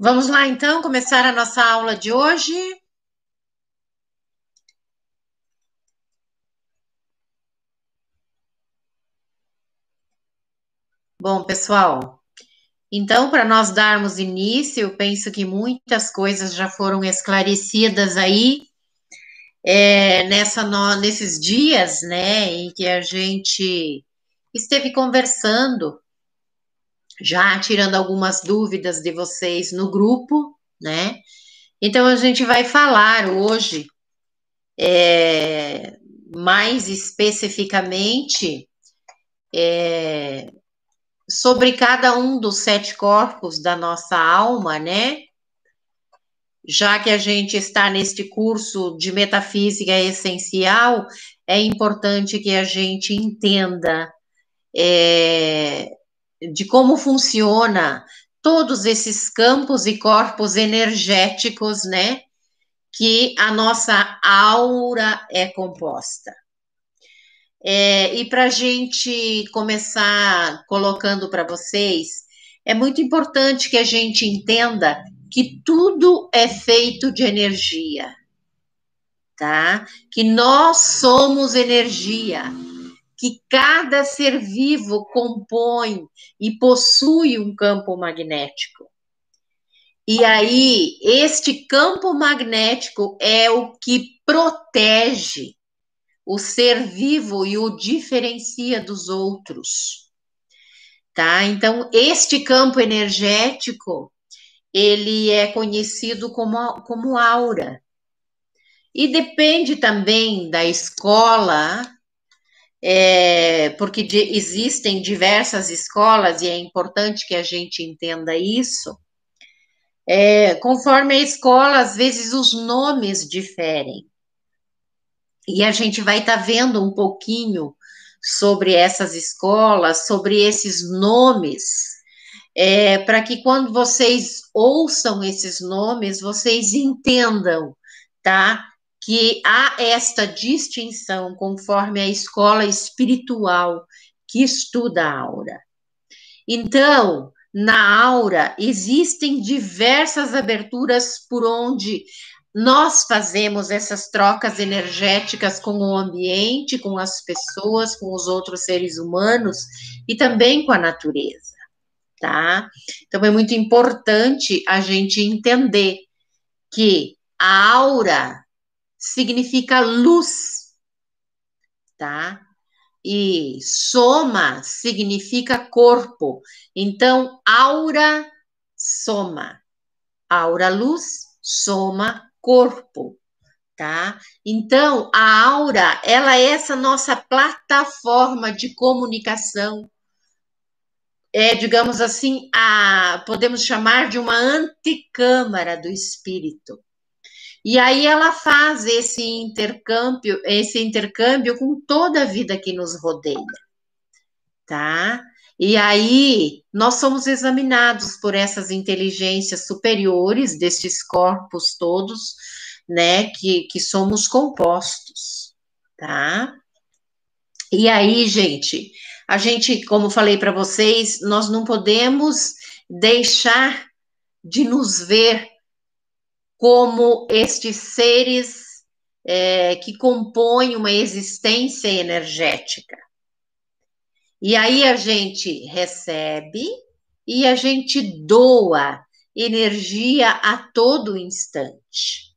Vamos lá, então, começar a nossa aula de hoje. Bom, pessoal, então, para nós darmos início, eu penso que muitas coisas já foram esclarecidas aí, nesses dias, né, em que a gente esteve conversando, já tirando algumas dúvidas de vocês no grupo, né? Então, a gente vai falar hoje, mais especificamente, sobre cada um dos sete corpos da nossa alma, né? Já que a gente está neste curso de metafísica essencial, é importante que a gente entenda é, de como funciona todos esses campos e corpos energéticos, né? Que a nossa aura é composta. E para a gente começar colocando para vocês, é muito importante que a gente entenda que tudo é feito de energia, tá? Que nós somos energia, que cada ser vivo compõe e possui um campo magnético. E aí, este campo magnético é o que protege o ser vivo e o diferencia dos outros, tá? Então, este campo energético, ele é conhecido como aura. E depende também da escola, porque existem diversas escolas e é importante que a gente entenda isso. Conforme a escola, às vezes os nomes diferem. E a gente vai estar vendo um pouquinho sobre essas escolas, sobre esses nomes, para que quando vocês ouçam esses nomes, vocês entendam, tá? Que há esta distinção conforme a escola espiritual que estuda a aura. Então, na aura existem diversas aberturas por onde nós fazemos essas trocas energéticas com o ambiente, com as pessoas, com os outros seres humanos e também com a natureza, tá? Então é muito importante a gente entender que a aura significa luz, tá? E soma significa corpo. Então, aura, soma. Aura, luz, soma, corpo, tá? Então, a aura, ela é essa nossa plataforma de comunicação. Digamos assim, podemos chamar de uma antecâmara do espírito. E aí ela faz esse intercâmbio com toda a vida que nos rodeia, tá? E aí nós somos examinados por essas inteligências superiores destes corpos todos, né? Que somos compostos, tá? E aí, gente, a gente, como falei para vocês, nós não podemos deixar de nos ver como estes seres que compõem uma existência energética. E aí a gente recebe e a gente doa energia a todo instante.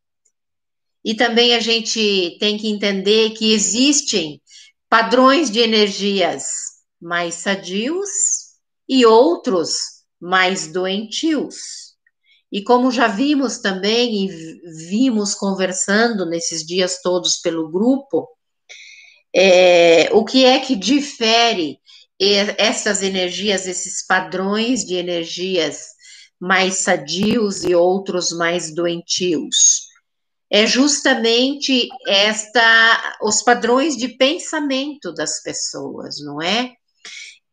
E também a gente tem que entender que existem padrões de energias mais sadios e outros mais doentios. E como já vimos também e vimos conversando nesses dias todos pelo grupo, o que é que difere essas energias, esses padrões de energias mais sadios e outros mais doentios? É justamente os padrões de pensamento das pessoas, não é?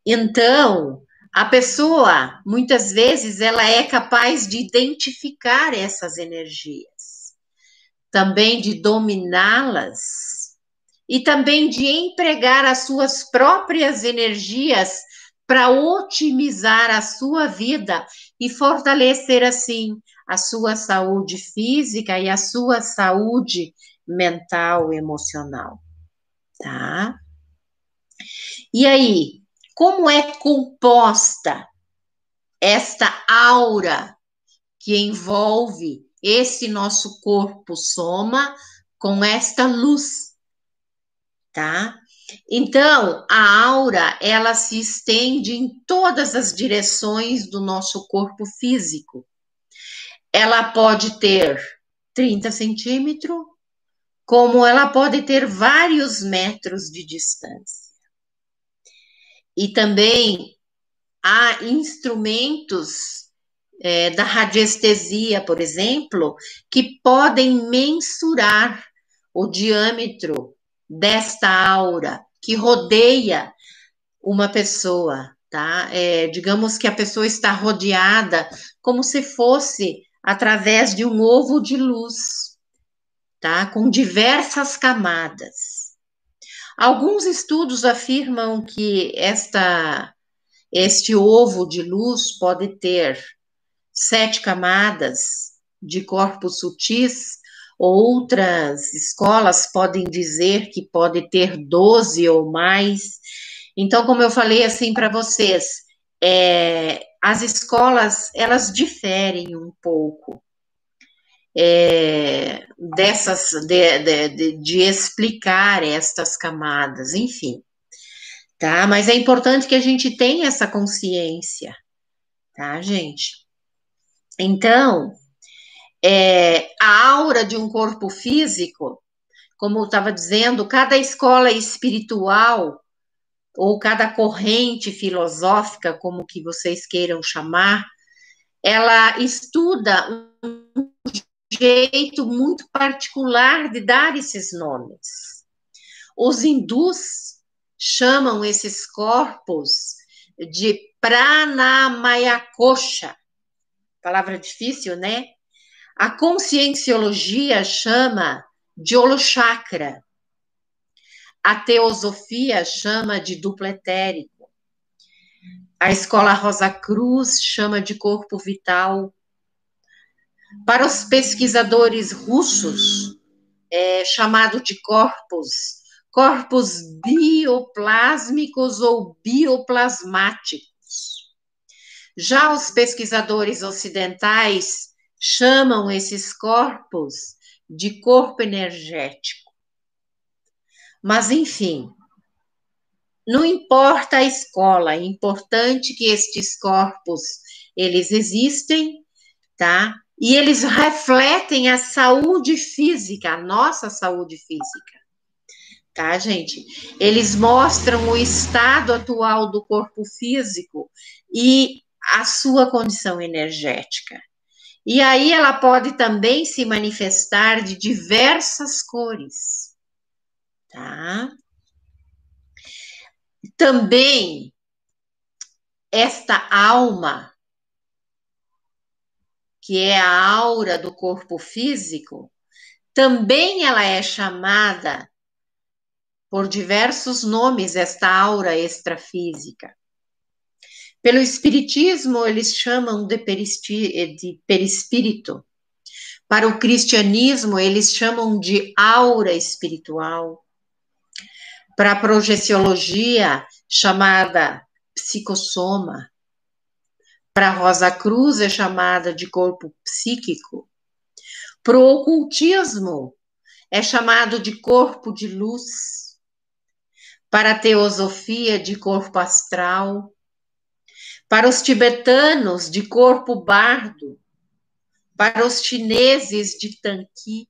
Então, a pessoa, muitas vezes, ela é capaz de identificar essas energias, também de dominá-las e também de empregar as suas próprias energias para otimizar a sua vida e fortalecer, assim, a sua saúde física e a sua saúde mental e emocional, tá? E aí, como é composta esta aura que envolve esse nosso corpo soma com esta luz, tá? Então, a aura, ela se estende em todas as direções do nosso corpo físico. Ela pode ter 30 centímetros, como ela pode ter vários metros de distância. E também há instrumentos da radiestesia, por exemplo, que podem mensurar o diâmetro desta aura que rodeia uma pessoa, tá? Digamos que a pessoa está rodeada como se fosse através de um ovo de luz, tá? Com diversas camadas. Alguns estudos afirmam que este ovo de luz pode ter 7 camadas de corpos sutis. Outras escolas podem dizer que pode ter 12 ou mais. Então, como eu falei assim para vocês, as escolas elas diferem um pouco de explicar estas camadas, enfim, tá? Mas é importante que a gente tenha essa consciência, tá, gente? Então, a aura de um corpo físico, como eu estava dizendo, cada escola espiritual ou cada corrente filosófica, como que vocês queiram chamar, ela estuda um jeito muito particular de dar esses nomes. Os hindus chamam esses corpos de Pranamayakosha, palavra difícil, né? A conscienciologia chama de holochakra. A teosofia chama de duplo etérico. A escola Rosa Cruz chama de corpo vital. Para os pesquisadores russos, chamado de corpos bioplásmicos ou bioplasmáticos. Já os pesquisadores ocidentais chamam esses corpos de corpo energético. Mas, enfim, não importa a escola, é importante que estes corpos, eles existem, tá? E eles refletem a saúde física, a nossa saúde física, tá, gente? Eles mostram o estado atual do corpo físico e a sua condição energética. E aí ela pode também se manifestar de diversas cores, tá? Também esta alma, que é a aura do corpo físico, também ela é chamada por diversos nomes, esta aura extrafísica. Pelo espiritismo, eles chamam de perispírito. Para o cristianismo, eles chamam de aura espiritual. Para a projeciologia, chamada psicossoma. Para a Rosa Cruz, é chamada de corpo psíquico. Para o ocultismo, é chamado de corpo de luz. Para a teosofia, de corpo astral. Para os tibetanos, de corpo bardo. Para os chineses, de tanqui.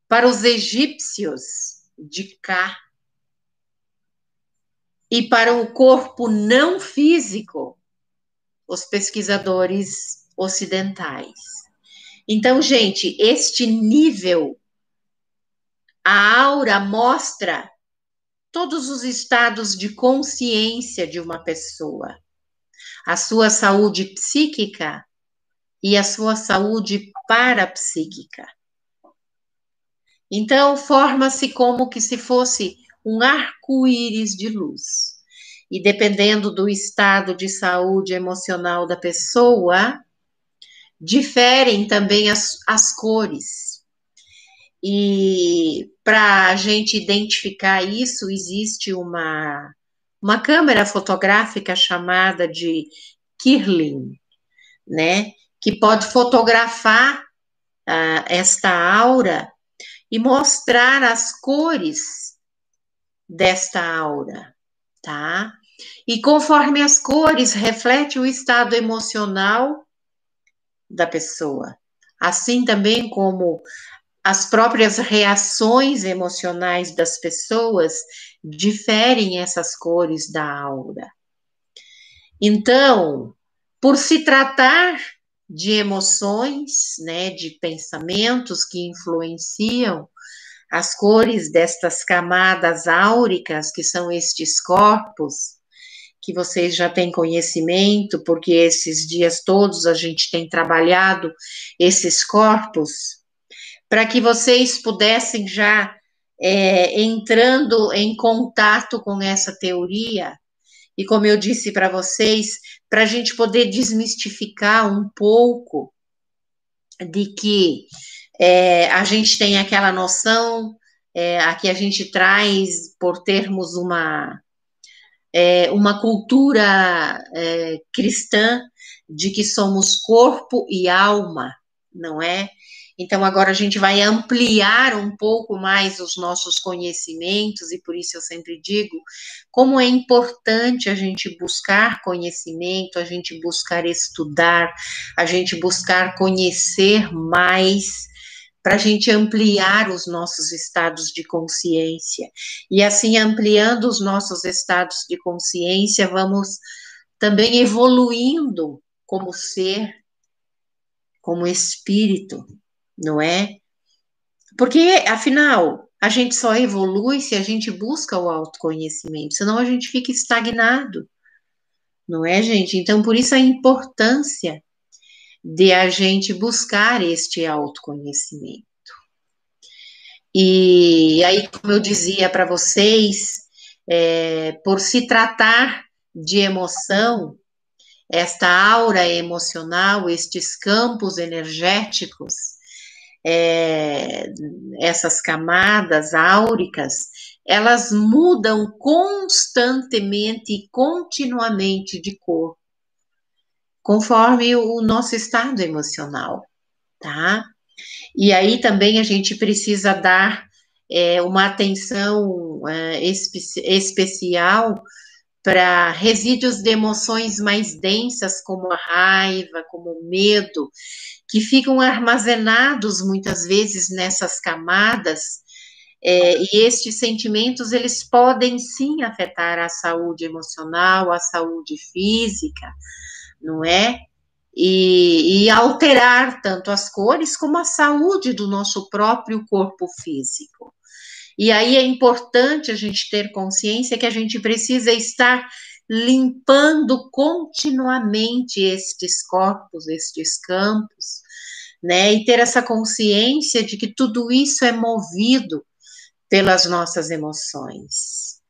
Para os egípcios, de Ka. E para o corpo não físico, os pesquisadores ocidentais. Então, gente, este nível, a aura mostra todos os estados de consciência de uma pessoa, a sua saúde psíquica e a sua saúde parapsíquica. Então, forma-se como que se fosse um arco-íris de luz. e dependendo do estado de saúde emocional da pessoa, diferem também as cores. E para a gente identificar isso, existe uma câmera fotográfica chamada de Kirlian, né? Que pode fotografar esta aura e mostrar as cores desta aura, tá? E conforme as cores reflete o estado emocional da pessoa, assim também como as próprias reações emocionais das pessoas diferem essas cores da aura. Então, por se tratar de emoções, né, de pensamentos que influenciam as cores destas camadas áuricas, que são estes corpos, que vocês já têm conhecimento, porque esses dias todos a gente tem trabalhado esses corpos, para que vocês pudessem já entrando em contato com essa teoria, e como eu disse para vocês, para a gente poder desmistificar um pouco de que a gente tem aquela noção, aqui a gente traz por termos uma cultura cristã de que somos corpo e alma, não é? Então, agora a gente vai ampliar um pouco mais os nossos conhecimentos, e por isso eu sempre digo como é importante a gente buscar conhecimento, a gente buscar estudar, a gente buscar conhecer mais, para a gente ampliar os nossos estados de consciência. E assim, ampliando os nossos estados de consciência, vamos também evoluindo como ser, como espírito, não é? Porque, afinal, a gente só evolui se a gente busca o autoconhecimento, senão a gente fica estagnado, não é, gente? Então, por isso a importância de a gente buscar este autoconhecimento. E aí, como eu dizia para vocês, por se tratar de emoção, esta aura emocional, estes campos energéticos, essas camadas áuricas, elas mudam constantemente e continuamente de cor, conforme o nosso estado emocional, tá? E aí também a gente precisa dar uma atenção especial para resíduos de emoções mais densas, como a raiva, como o medo, que ficam armazenados muitas vezes nessas camadas, e estes sentimentos, eles podem sim afetar a saúde emocional, a saúde física, não é? E alterar tanto as cores como a saúde do nosso próprio corpo físico. E aí é importante a gente ter consciência que a gente precisa estar limpando continuamente estes corpos, estes campos, né? E ter essa consciência de que tudo isso é movido pelas nossas emoções.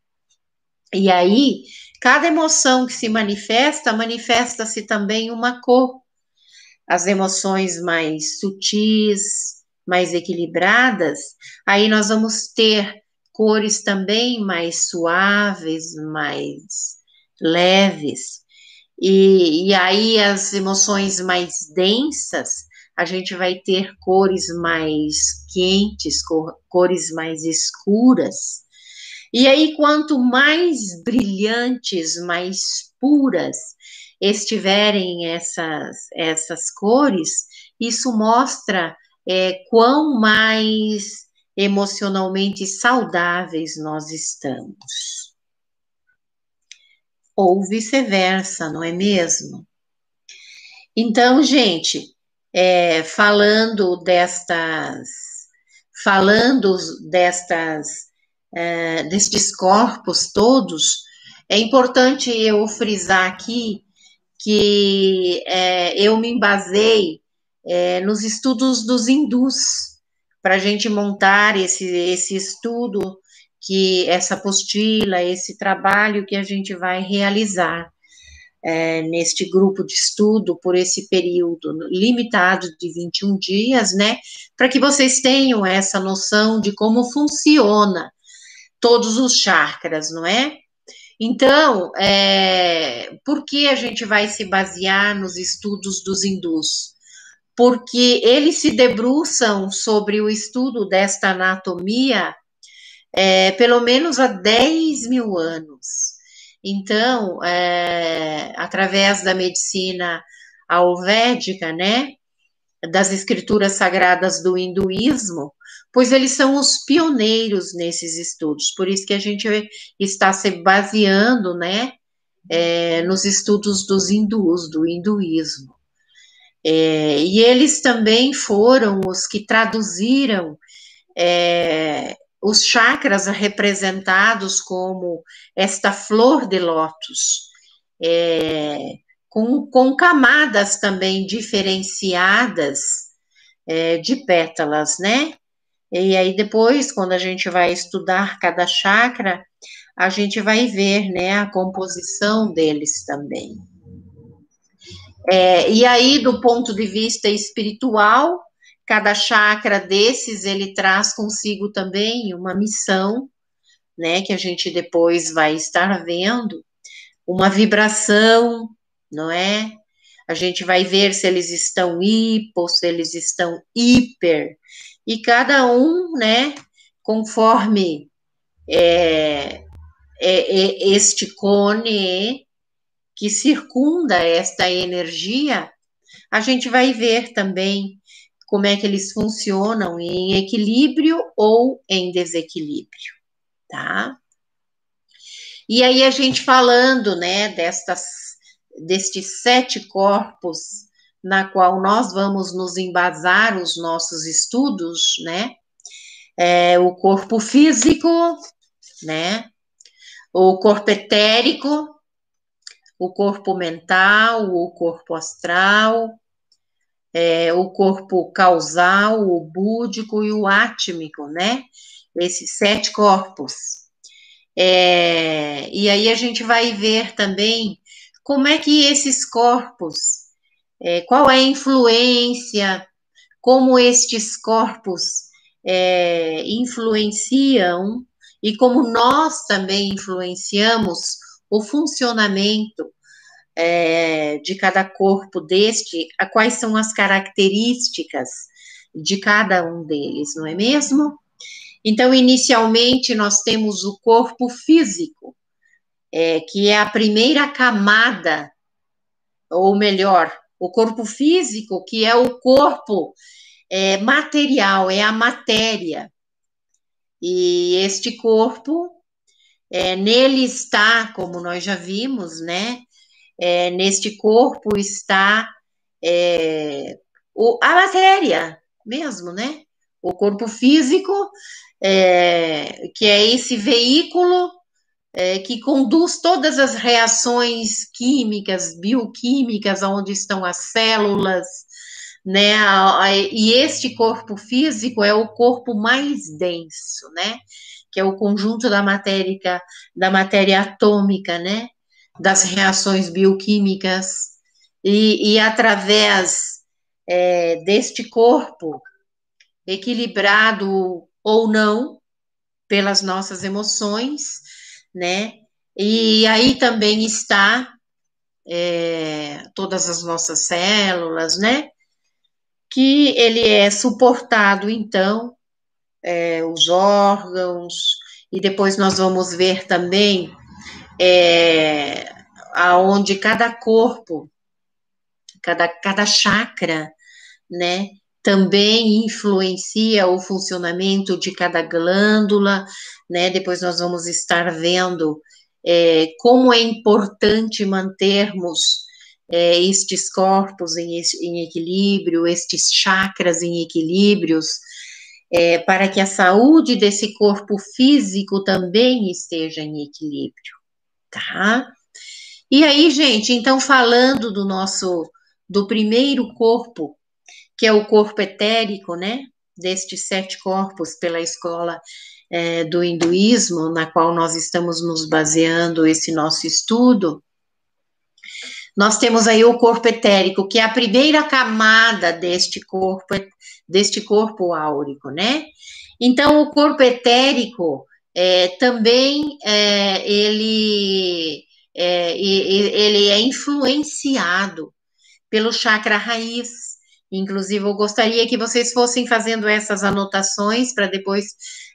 E aí, cada emoção que se manifesta, manifesta-se também uma cor. As emoções mais sutis, mais equilibradas, aí nós vamos ter cores também mais suaves, mais leves. E aí as emoções mais densas, a gente vai ter cores mais quentes, cores mais escuras. E aí, quanto mais brilhantes, mais puras estiverem essas cores, isso mostra quão mais emocionalmente saudáveis nós estamos. Ou vice-versa, não é mesmo? Então, gente, falando destes corpos todos, é importante eu frisar aqui que eu me embasei nos estudos dos hindus para a gente montar esse estudo que essa apostila, esse trabalho que a gente vai realizar neste grupo de estudo por esse período limitado de 21 dias, né? Para que vocês tenham essa noção de como funciona todos os chakras, não é? Então, por que a gente vai se basear nos estudos dos hindus? Porque eles se debruçam sobre o estudo desta anatomia pelo menos há 10 mil anos. Então, através da medicina ayurvédica, né, das escrituras sagradas do hinduísmo, pois eles são os pioneiros nesses estudos. Por isso que a gente está se baseando, né, nos estudos dos hindus, do hinduísmo. E eles também foram os que traduziram os chakras representados como esta flor de lótus, com camadas também diferenciadas de pétalas, né? E aí depois, quando a gente vai estudar cada chakra, a gente vai ver, né, a composição deles também. E aí, do ponto de vista espiritual, cada chakra desses, ele traz consigo também uma missão, né, que a gente depois vai estar vendo, uma vibração, não é? A gente vai ver se eles estão hipo, se eles estão hiper, e cada um, né, conforme este cone que circunda esta energia, a gente vai ver também como é que eles funcionam em equilíbrio ou em desequilíbrio, tá? E aí a gente falando, né, destes 7 corpos na qual nós vamos nos embasar os nossos estudos, né? O corpo físico, né? O corpo etérico, o corpo mental, o corpo astral, o corpo causal, o búdico e o átmico, né? Esses 7 corpos. E aí a gente vai ver também como é que esses corpos, qual é a influência, como estes corpos influenciam e como nós também influenciamos o funcionamento de cada corpo quais são as características de cada um deles, não é mesmo? Então, inicialmente, nós temos o corpo físico, que é a primeira camada, ou melhor, o corpo físico, que é o corpo material, é a matéria. E este corpo, nele está, como nós já vimos, né? Neste corpo está a matéria mesmo, né? O corpo físico, que é esse veículo que conduz todas as reações químicas, bioquímicas, onde estão as células, né? E este corpo físico é o corpo mais denso, né? Que é o conjunto da matéria atômica, né? Das reações bioquímicas, e através deste corpo, equilibrado ou não, pelas nossas emoções, né? E aí também está todas as nossas células, né? Que ele é suportado, então, os órgãos, e depois nós vamos ver também aonde cada corpo, cada chakra, né, também influencia o funcionamento de cada glândula, né? Depois nós vamos estar vendo como é importante mantermos estes corpos em equilíbrio, estes chakras em equilíbrios, para que a saúde desse corpo físico também esteja em equilíbrio, tá? E aí, gente, então falando do primeiro corpo, que é o corpo etérico, né? destes 7 corpos pela escola do hinduísmo, na qual nós estamos nos baseando esse nosso estudo, nós temos aí o corpo etérico, que é a primeira camada deste corpo áurico, né? Então, o corpo etérico também ele é influenciado pelo chakra raiz. Inclusive, eu gostaria que vocês fossem fazendo essas anotações para depois,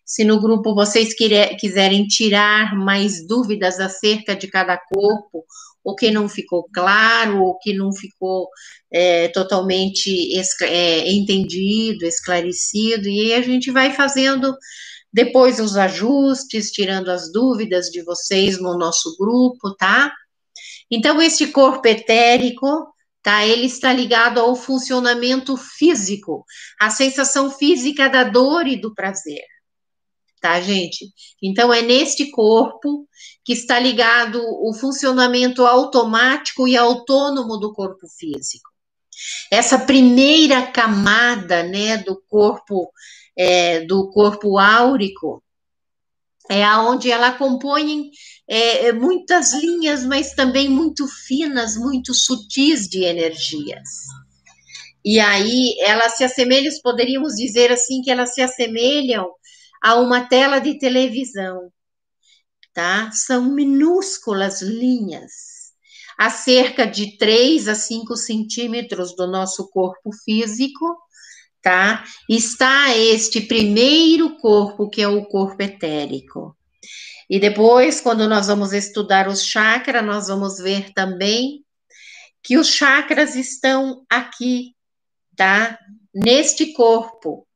se no grupo vocês quiserem tirar mais dúvidas acerca de cada corpo, o que não ficou claro, o que não ficou totalmente entendido, esclarecido, e aí a gente vai fazendo depois os ajustes, tirando as dúvidas de vocês no nosso grupo, tá? Então, esse corpo etérico, tá? Ele está ligado ao funcionamento físico, à sensação física da dor e do prazer, tá, gente? Então, é neste corpo que está ligado o funcionamento automático e autônomo do corpo físico. Essa primeira camada, né, do corpo áurico, é aonde ela compõe muitas linhas, mas também muito finas, muito sutis de energias. E aí elas se assemelham, poderíamos dizer assim, que elas se assemelham a uma tela de televisão, tá? São minúsculas linhas, a cerca de 3 a 5 centímetros do nosso corpo físico, tá? Está este primeiro corpo, que é o corpo etérico. E depois, quando nós vamos estudar os chakras, nós vamos ver também que os chakras estão aqui, tá? Neste corpo,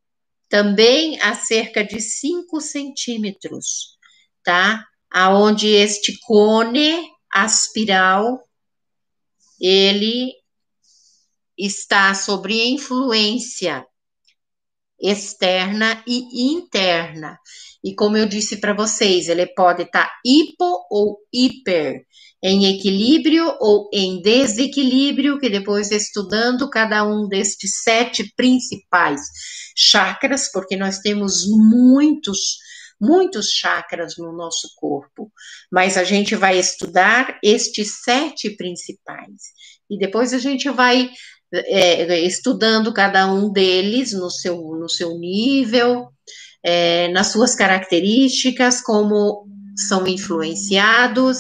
também a cerca de 5 centímetros, tá? Aonde este cone aspiral, ele está sob influência externa e interna. E como eu disse para vocês, ele pode estar hipo ou hiper, em equilíbrio ou em desequilíbrio, que depois estudando cada um destes 7 principais chakras, porque nós temos muitos chakras no nosso corpo, mas a gente vai estudar estes 7 principais. E depois a gente vai estudando cada um deles no seu nível, nas suas características, como são influenciados,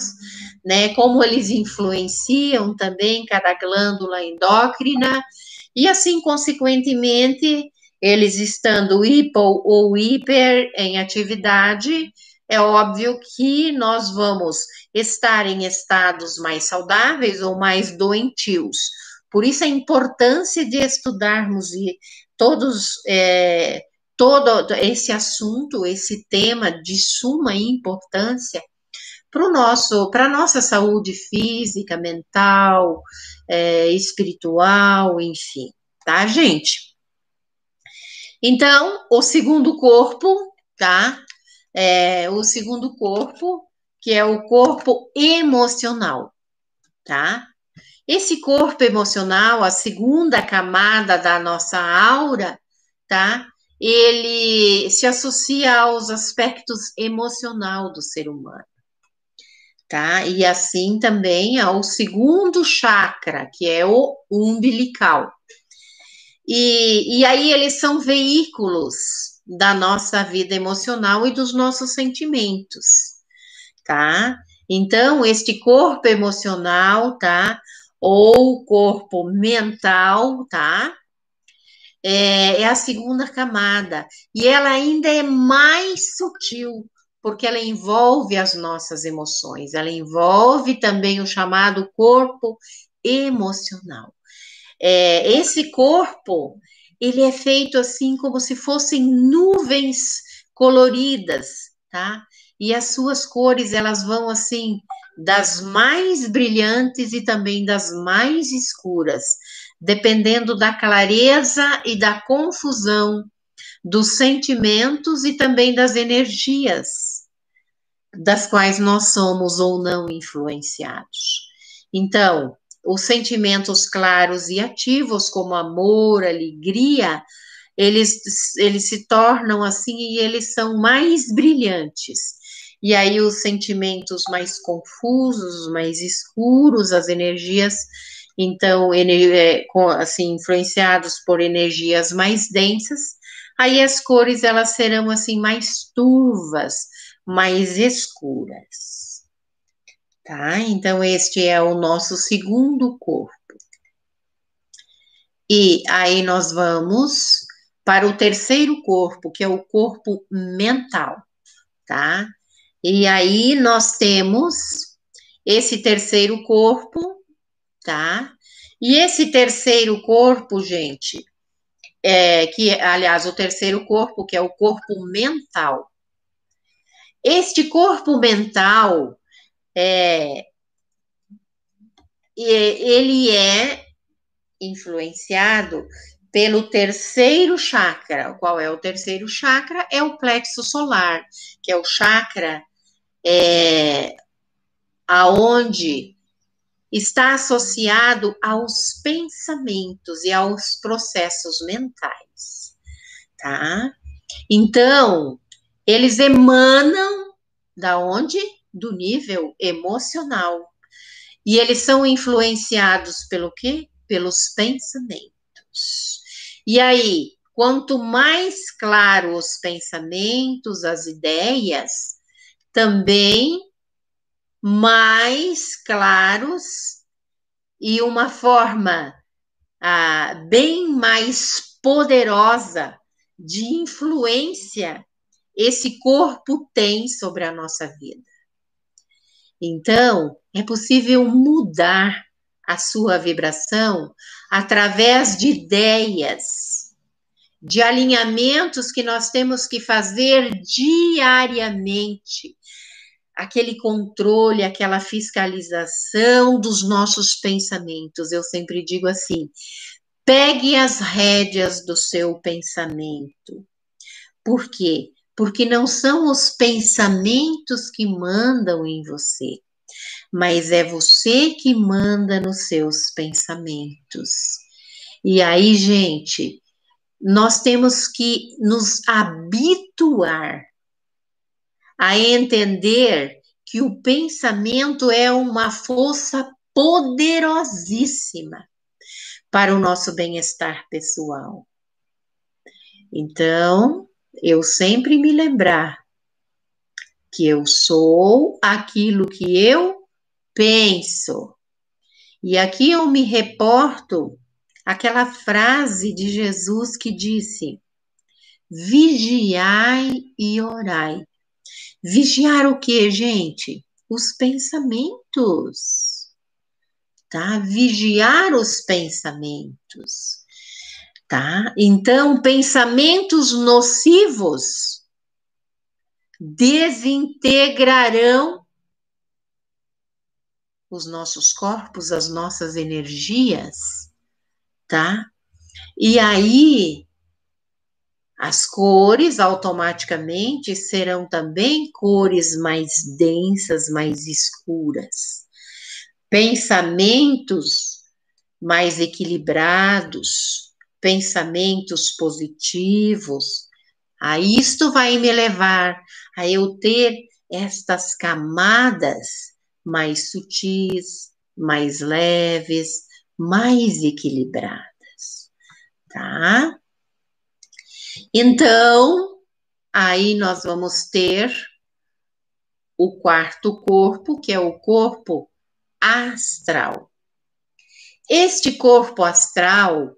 né, como eles influenciam também cada glândula endócrina, e assim, consequentemente, eles estando hipo ou hiper em atividade, é óbvio que nós vamos estar em estados mais saudáveis ou mais doentios. Por isso a importância de estudarmos todo esse assunto, esse tema de suma importância para a nossa saúde física, mental, espiritual, enfim, tá, gente? Então, o segundo corpo, tá? O segundo corpo, que é o corpo emocional, tá? Esse corpo emocional, a segunda camada da nossa aura, tá? Ele se associa aos aspectos emocional do ser humano, tá? E assim também ao segundo chakra, que é o umbilical. E aí eles são veículos da nossa vida emocional e dos nossos sentimentos, tá? Então, este corpo emocional, tá? Ou corpo mental, tá? É a segunda camada. E ela ainda é mais sutil, porque ela envolve as nossas emoções, ela envolve também o chamado corpo emocional. Esse corpo, ele é feito assim como se fossem nuvens coloridas, tá? E as suas cores, elas vão assim, das mais brilhantes e também das mais escuras, dependendo da clareza e da confusão dos sentimentos e também das energias das quais nós somos ou não influenciados. Então, os sentimentos claros e ativos, como amor, alegria, eles se tornam assim e eles são mais brilhantes. E aí os sentimentos mais confusos, mais escuros, as energias, então, assim, influenciados por energias mais densas, aí as cores elas serão assim mais turvas, mais escuras, tá? Então, este é o nosso segundo corpo. E aí nós vamos para o terceiro corpo, que é o corpo mental, tá? E aí nós temos esse terceiro corpo, tá? E esse terceiro corpo, gente, aliás, o terceiro corpo, que é o corpo mental. Este corpo mental, ele é influenciado pelo terceiro chakra. Qual é o terceiro chakra? É o plexo solar, que é o chakra aonde está associado aos pensamentos e aos processos mentais, tá? Então, eles emanam da onde? Do nível emocional. E eles são influenciados pelo quê? Pelos pensamentos. E aí, quanto mais claro os pensamentos, as ideias, também mais claros e uma forma bem mais poderosa de influência esse corpo tem sobre a nossa vida. Então, é possível mudar a sua vibração através de ideias, de alinhamentos que nós temos que fazer diariamente. Aquele controle, aquela fiscalização dos nossos pensamentos. Eu sempre digo assim: pegue as rédeas do seu pensamento. Por quê? Porque não são os pensamentos que mandam em você, mas é você que manda nos seus pensamentos. E aí, gente, nós temos que nos habituar a entender que o pensamento é uma força poderosíssima para o nosso bem-estar pessoal. Então, eu sempre me lembrar que eu sou aquilo que eu penso. E aqui eu me reporto àquela frase de Jesus que disse: vigiai e orai. Vigiar o que, gente? Os pensamentos, tá? Vigiar os pensamentos, tá? Então, pensamentos nocivos desintegrarão os nossos corpos, as nossas energias, tá? E aí, as cores automaticamente serão também cores mais densas, mais escuras. Pensamentos mais equilibrados, pensamentos positivos. A isto vai me levar a eu ter estas camadas mais sutis, mais leves, mais equilibradas, tá? Então, aí nós vamos ter o quarto corpo, que é o corpo astral. Este corpo astral,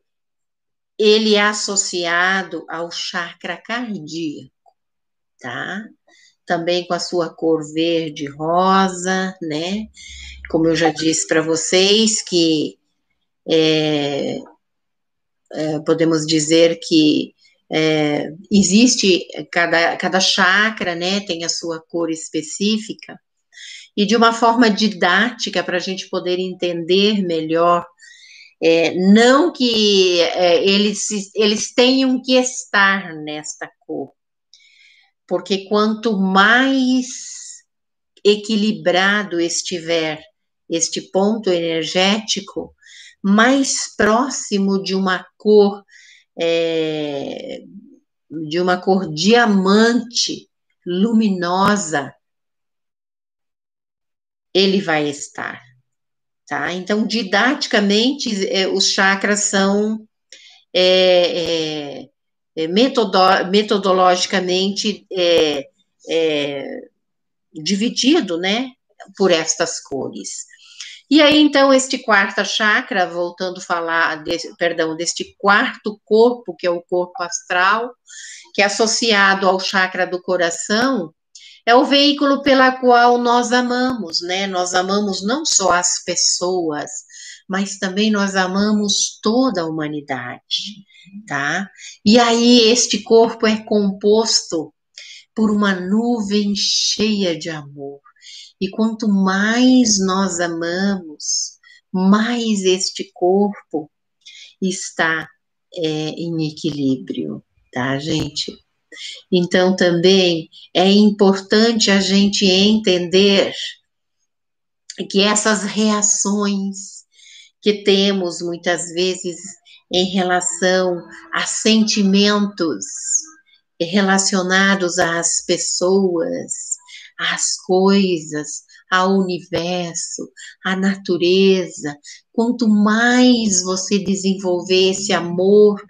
ele é associado ao chakra cardíaco, tá? Também com a sua cor verde rosa, né? Como eu já disse para vocês, que podemos dizer que existe cada chakra, né? Tem a sua cor específica. E de uma forma didática, para a gente poder entender melhor, não que eles tenham que estar nesta cor, porque quanto mais equilibrado estiver este ponto energético, mais próximo de uma cor de uma cor diamante, luminosa, ele vai estar, tá? Então, didaticamente, os chakras são metodologicamente dividido, né, por estas cores. E aí, então, este quarto chakra, voltando a falar, deste quarto corpo, que é o corpo astral, que é associado ao chakra do coração, é o veículo pela qual nós amamos, né? Nós amamos não só as pessoas, mas também nós amamos toda a humanidade, tá? E aí, este corpo é composto por uma nuvem cheia de amor. E quanto mais nós amamos, mais este corpo está em equilíbrio, tá, gente? Então, também é importante a gente entender que essas reações que temos muitas vezes em relação a sentimentos relacionados às pessoas, às coisas, ao universo, à natureza. Quanto mais você desenvolver esse amor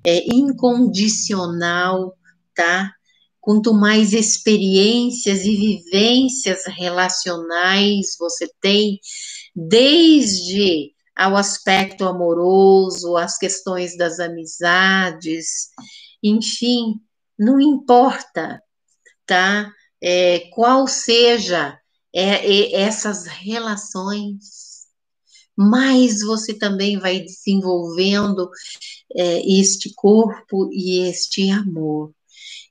incondicional, tá? Quanto mais experiências e vivências relacionais você tem, desde ao aspecto amoroso, as questões das amizades, enfim, não importa, tá? Qual seja essas relações, mais você também vai desenvolvendo este corpo e este amor.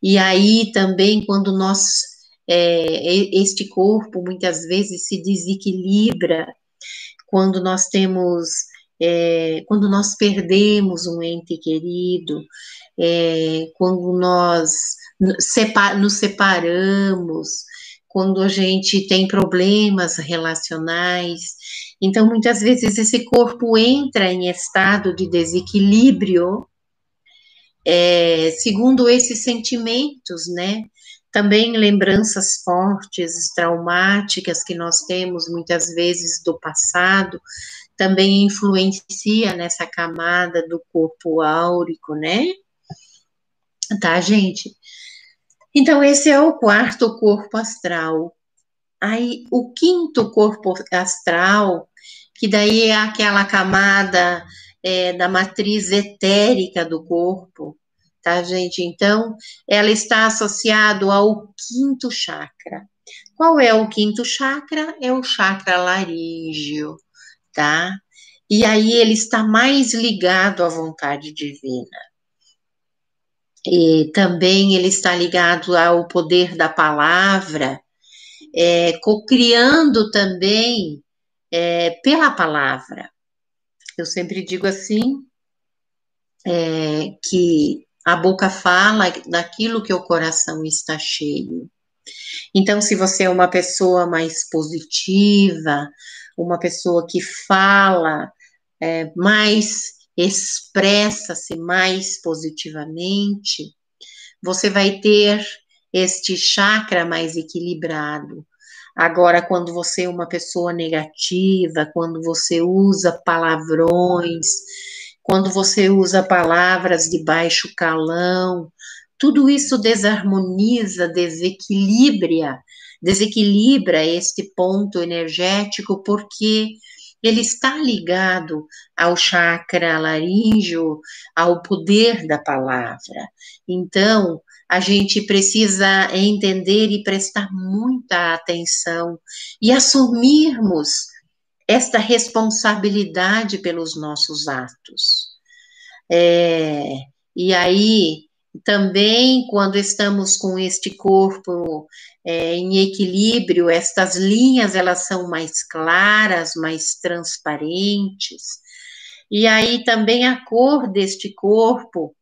E aí também, quando este corpo muitas vezes se desequilibra, quando nós temos, quando nós perdemos um ente querido, quando nós nos separamos, quando a gente tem problemas relacionais. Então, muitas vezes, esse corpo entra em estado de desequilíbrio, segundo esses sentimentos, né? Também lembranças fortes, traumáticas que nós temos muitas vezes do passado, também influencia nessa camada do corpo áurico, né? Tá, gente? Então, esse é o quarto corpo astral. Aí, o quinto corpo astral, que daí é aquela camada da matriz etérica do corpo, tá, gente? Então, ela está associado ao quinto chakra. Qual é o quinto chakra? É o chakra laríngeo, tá? E aí ele está mais ligado à vontade divina. E também ele está ligado ao poder da palavra, cocriando também pela palavra. Eu sempre digo assim, que a boca fala daquilo que o coração está cheio. Então, se você é uma pessoa mais positiva, uma pessoa que fala mais, expressa-se mais positivamente, você vai ter este chakra mais equilibrado. Agora, quando você é uma pessoa negativa, quando você usa palavrões, quando você usa palavras de baixo calão, tudo isso desarmoniza, desequilibra este ponto energético, porque ele está ligado ao chakra laríngeo, ao poder da palavra. Então, a gente precisa entender e prestar muita atenção e assumirmos esta responsabilidade pelos nossos atos. E aí, também, quando estamos com este corpo em equilíbrio, estas linhas, elas são mais claras, mais transparentes. E aí, também, a cor deste corpo,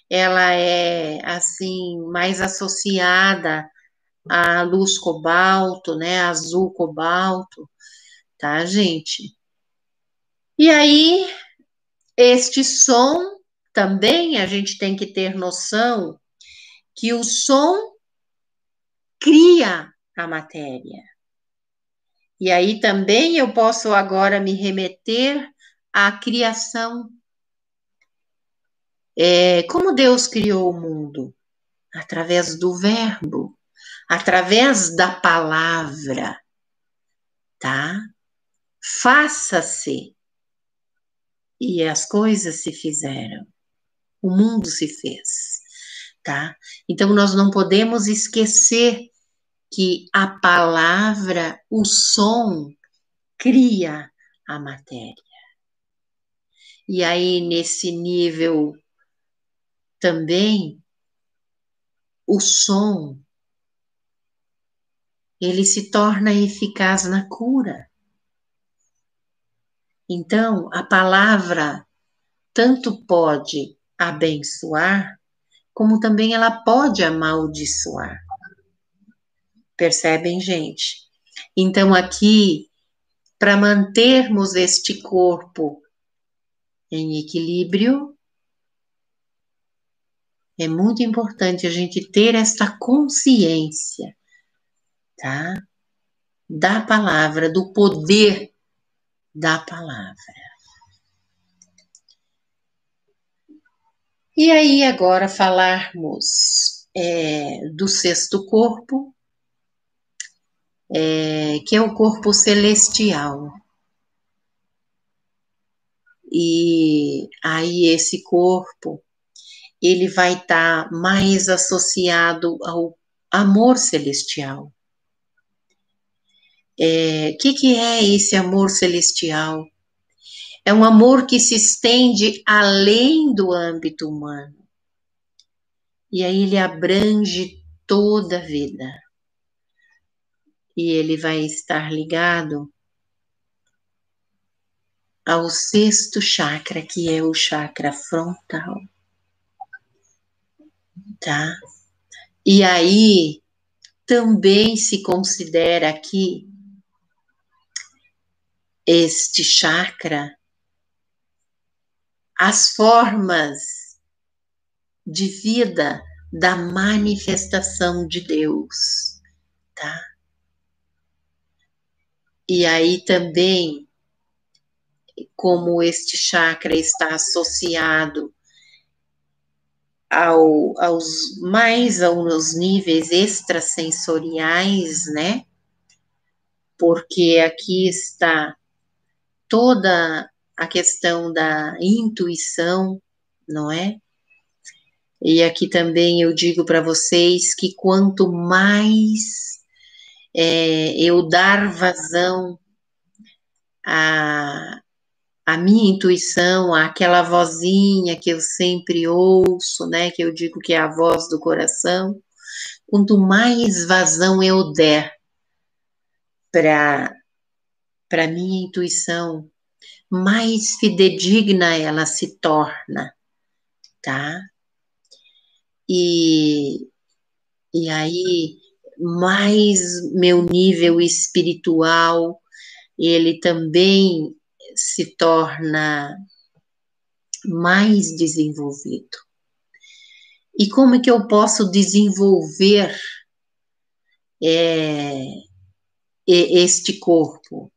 ela é, assim, mais associada à luz cobalto, né, azul cobalto, tá, gente? E aí, este som também a gente tem que ter noção que o som cria a matéria. E aí também eu posso agora me remeter à criação. Como Deus criou o mundo? Através do verbo, através da palavra, tá? Faça-se. E as coisas se fizeram. O mundo se fez, tá? Então nós não podemos esquecer que a palavra, o som, cria a matéria. E aí, nesse nível também, o som, ele se torna eficaz na cura. Então, a palavra tanto pode abençoar, como também ela pode amaldiçoar. Percebem, gente? Então, aqui, para mantermos este corpo em equilíbrio, é muito importante a gente ter esta consciência, tá? Da palavra, do poder da palavra. E aí, agora falarmos do sexto corpo, que é o corpo celestial. E aí, esse corpo, ele vai estar mais associado ao amor celestial. Que é esse amor celestial? É um amor que se estende além do âmbito humano. E aí ele abrange toda a vida. E ele vai estar ligado ao sexto chakra, que é o chakra frontal. Tá? E aí também se considera aqui este chakra as formas de vida da manifestação de Deus, tá? E aí também, como este chakra está associado aos níveis extrasensoriais, né? Porque aqui está toda a questão da intuição, não é? E aqui também eu digo para vocês que quanto mais eu dar vazão à minha intuição, àquela vozinha que eu sempre ouço, né? Que eu digo que é a voz do coração. Quanto mais vazão eu der para minha intuição, mais fidedigna ela se torna, tá? E aí, mais meu nível espiritual, ele também se torna mais desenvolvido. E como é que eu posso desenvolver este corpo?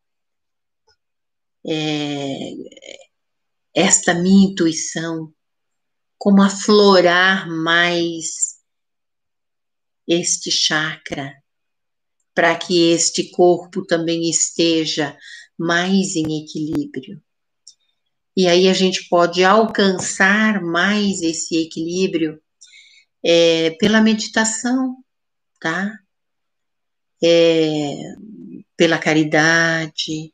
Esta minha intuição? Como aflorar mais este chakra, para que este corpo também esteja mais em equilíbrio. E aí a gente pode alcançar mais esse equilíbrio pela meditação, tá? Pela caridade,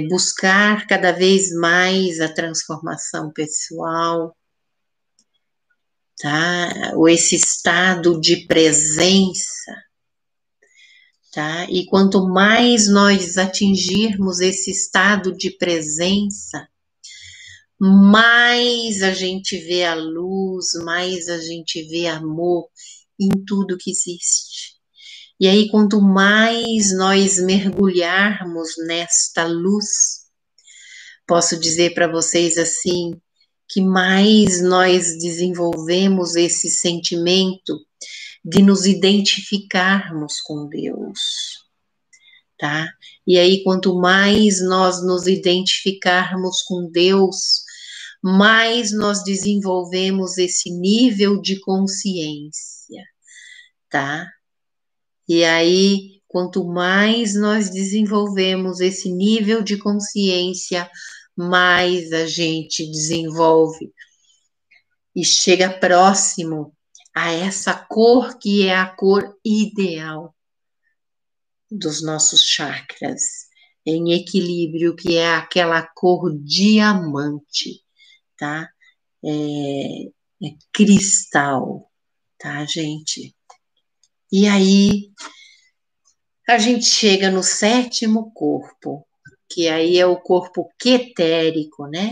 buscar cada vez mais a transformação pessoal, tá? Ou esse estado de presença, tá? E quanto mais nós atingirmos esse estado de presença, mais a gente vê a luz, mais a gente vê amor em tudo que existe. E aí, quanto mais nós mergulharmos nesta luz, posso dizer para vocês assim, que mais nós desenvolvemos esse sentimento de nos identificarmos com Deus, tá? E aí, quanto mais nós nos identificarmos com Deus, mais nós desenvolvemos esse nível de consciência, tá? E aí, quanto mais nós desenvolvemos esse nível de consciência, mais a gente desenvolve e chega próximo a essa cor que é a cor ideal dos nossos chakras, em equilíbrio, que é aquela cor diamante, tá? É cristal, tá, gente? E aí a gente chega no sétimo corpo, que aí é o corpo quetérico, né?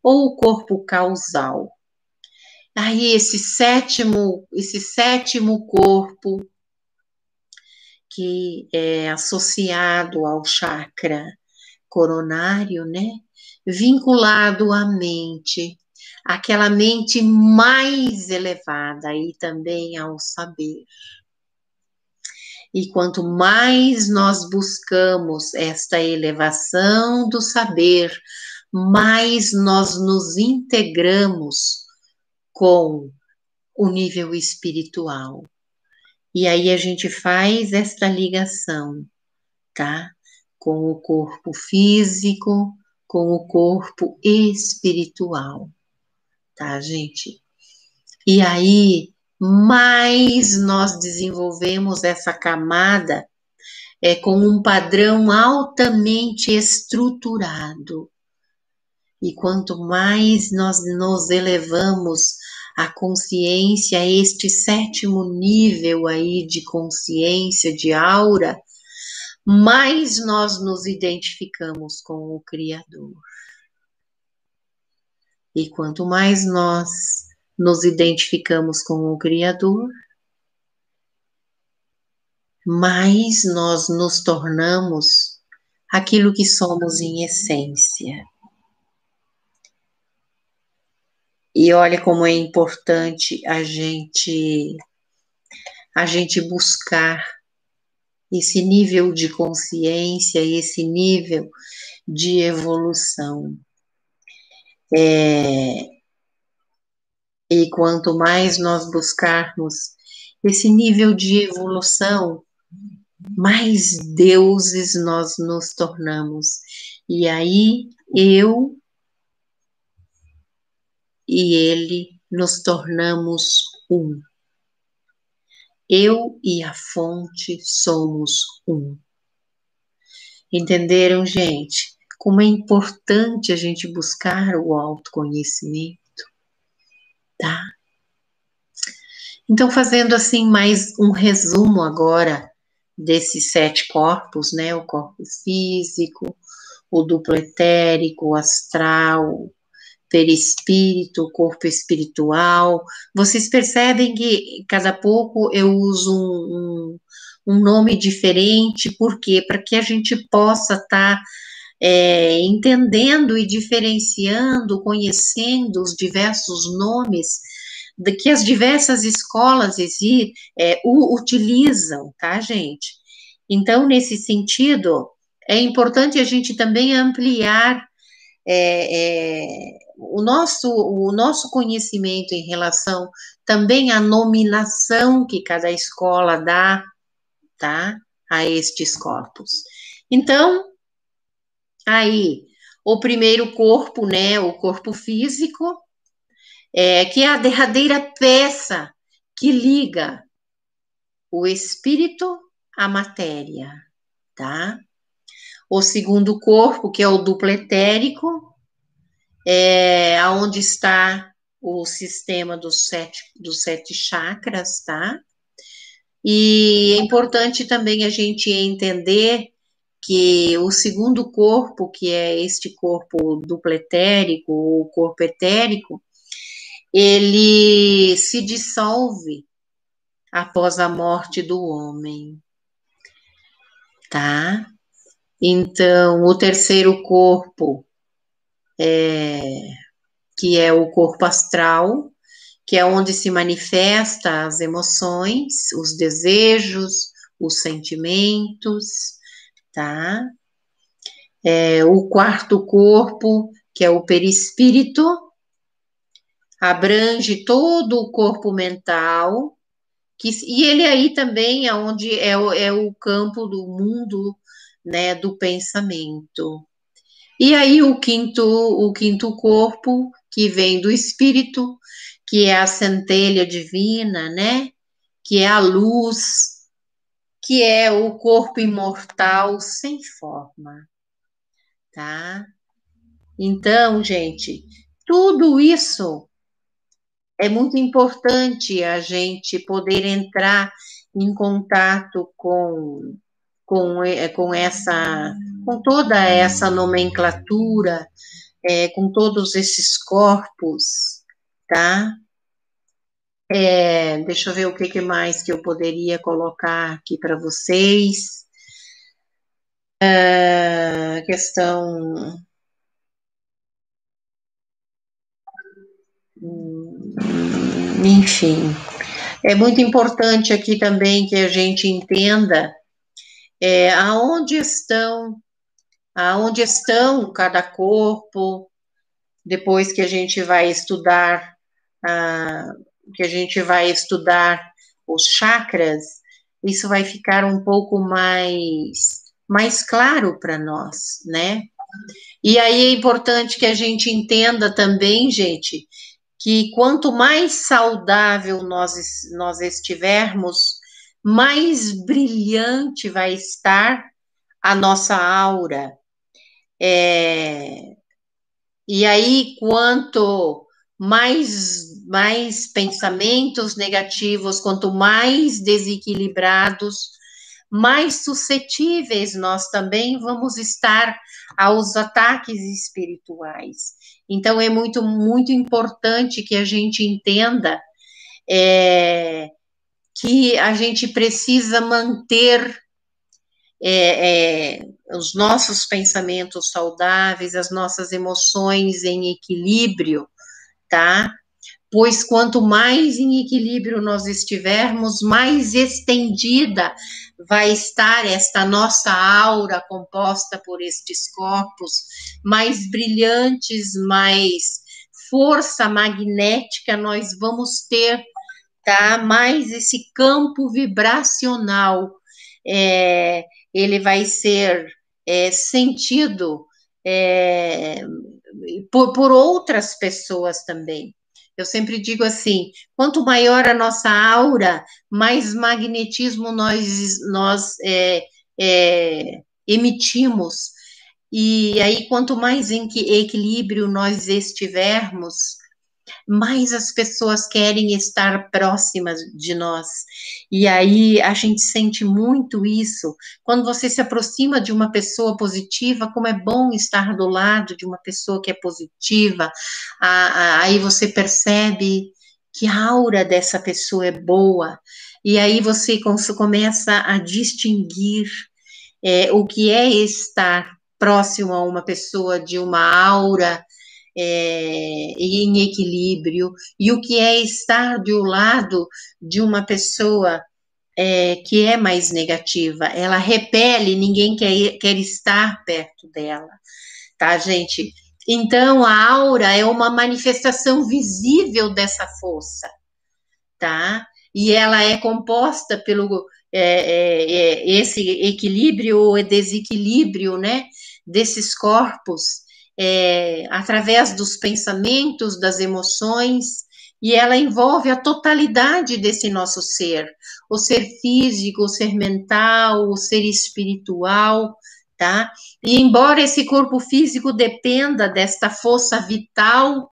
Ou o corpo causal. Aí esse sétimo corpo que é associado ao chakra coronário, né? Vinculado à mente, aquela mente mais elevada e também ao saber. E quanto mais nós buscamos esta elevação do saber, mais nós nos integramos com o nível espiritual. E aí a gente faz esta ligação, tá? Com o corpo físico, com o corpo espiritual, tá, gente? E aí, mais nós desenvolvemos essa camada com um padrão altamente estruturado. E quanto mais nós nos elevamos a consciência, este sétimo nível aí de consciência, de aura, mais nós nos identificamos com o Criador. E quanto mais nós nos identificamos com o Criador, mais nós nos tornamos aquilo que somos em essência. E olha como é importante a gente buscar esse nível de consciência, esse nível de evolução. E quanto mais nós buscarmos esse nível de evolução, mais deuses nós nos tornamos. E aí eu e ele nos tornamos um. Eu e a fonte somos um. Entenderam, gente? Como é importante a gente buscar o autoconhecimento, tá? Então, fazendo assim mais um resumo agora desses 7 corpos, né? O corpo físico, o duplo etérico, o astral, perispírito, corpo espiritual. Vocês percebem que cada pouco eu uso um nome diferente, por quê? Para que a gente possa estar entendendo e diferenciando, conhecendo os diversos nomes de que as diversas escolas utilizam, tá, gente? Então, nesse sentido, é importante a gente também ampliar o nosso conhecimento em relação também à nominação que cada escola dá, tá, a estes corpos. Então, aí, o primeiro corpo, né, o corpo físico, que é a derradeira peça que liga o espírito à matéria, tá? O segundo corpo, que é o duplo etérico, onde está o sistema dos sete chakras, tá? E é importante também a gente entender que o segundo corpo, que é este corpo duplo etérico, ou corpo etérico, ele se dissolve após a morte do homem, tá? Então, o terceiro corpo, que é o corpo astral, que é onde se manifesta as emoções, os desejos, os sentimentos, tá? O quarto corpo, que é o perispírito, abrange todo o corpo mental, e ele aí também é onde é o campo do mundo, né, do pensamento. E aí o quinto corpo, que vem do espírito, que é a centelha divina, né? Que é a luz, que é o corpo imortal sem forma, tá? Então, gente, tudo isso é muito importante a gente poder entrar em contato com essa, com toda essa nomenclatura, com todos esses corpos, tá? Deixa eu ver o que mais que eu poderia colocar aqui para vocês. Questão, enfim, é muito importante aqui também que a gente entenda aonde estão cada corpo, depois que a gente vai estudar, ah, que a gente vai estudar os chakras, isso vai ficar um pouco mais claro para nós, né? E aí é importante que a gente entenda também, gente, que quanto mais saudável nós estivermos, mais brilhante vai estar a nossa aura. E aí, quanto mais pensamentos negativos, quanto mais desequilibrados, mais suscetíveis nós também vamos estar aos ataques espirituais. Então, é muito, muito importante que a gente entenda que a gente precisa manter os nossos pensamentos saudáveis, as nossas emoções em equilíbrio, tá? Pois quanto mais em equilíbrio nós estivermos, mais estendida vai estar esta nossa aura composta por estes corpos, mais brilhantes, mais força magnética nós vamos ter, tá? Mais esse campo vibracional, ele vai ser sentido por outras pessoas também. Eu sempre digo assim: quanto maior a nossa aura, mais magnetismo nós emitimos. E aí, quanto mais em equilíbrio nós estivermos, mais as pessoas querem estar próximas de nós. E aí a gente sente muito isso. Quando você se aproxima de uma pessoa positiva, como é bom estar do lado de uma pessoa que é positiva, aí você percebe que a aura dessa pessoa é boa. E aí você começa a distinguir o que é estar próximo a uma pessoa de uma aura em equilíbrio, e o que é estar do lado de uma pessoa que é mais negativa. Ela repele, ninguém quer estar perto dela, tá, gente? Então, a aura é uma manifestação visível dessa força, tá? E ela é composta pelo esse equilíbrio ou desequilíbrio, né, desses corpos, através dos pensamentos, das emoções, e ela envolve a totalidade desse nosso ser, o ser físico, o ser mental, o ser espiritual, tá? E embora esse corpo físico dependa desta força vital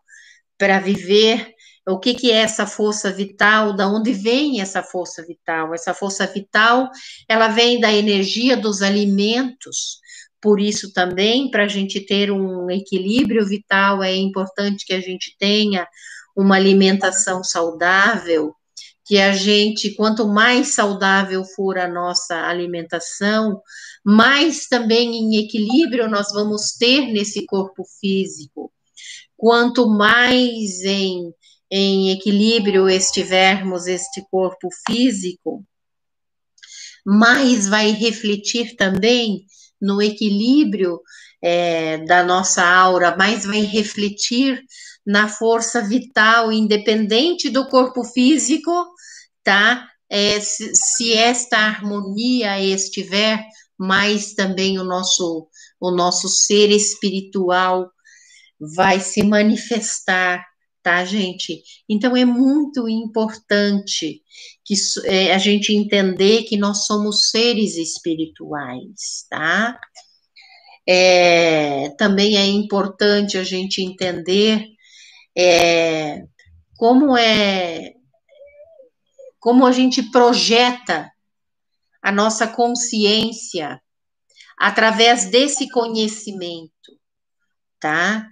para viver, o que é essa força vital? Da onde vem essa força vital? Essa força vital, ela vem da energia dos alimentos. Por isso também, para a gente ter um equilíbrio vital, é importante que a gente tenha uma alimentação saudável, que a gente, quanto mais saudável for a nossa alimentação, mais também em equilíbrio nós vamos ter nesse corpo físico. quanto mais em equilíbrio estivermos este corpo físico, mais vai refletir também no equilíbrio da nossa aura, mais vai refletir na força vital, independente do corpo físico, tá? Se esta harmonia estiver, mais também o nosso ser espiritual vai se manifestar, tá, gente? Então é muito importante que a gente entender que nós somos seres espirituais, tá? Também é importante a gente entender é, como como a gente projeta a nossa consciência através desse conhecimento, tá?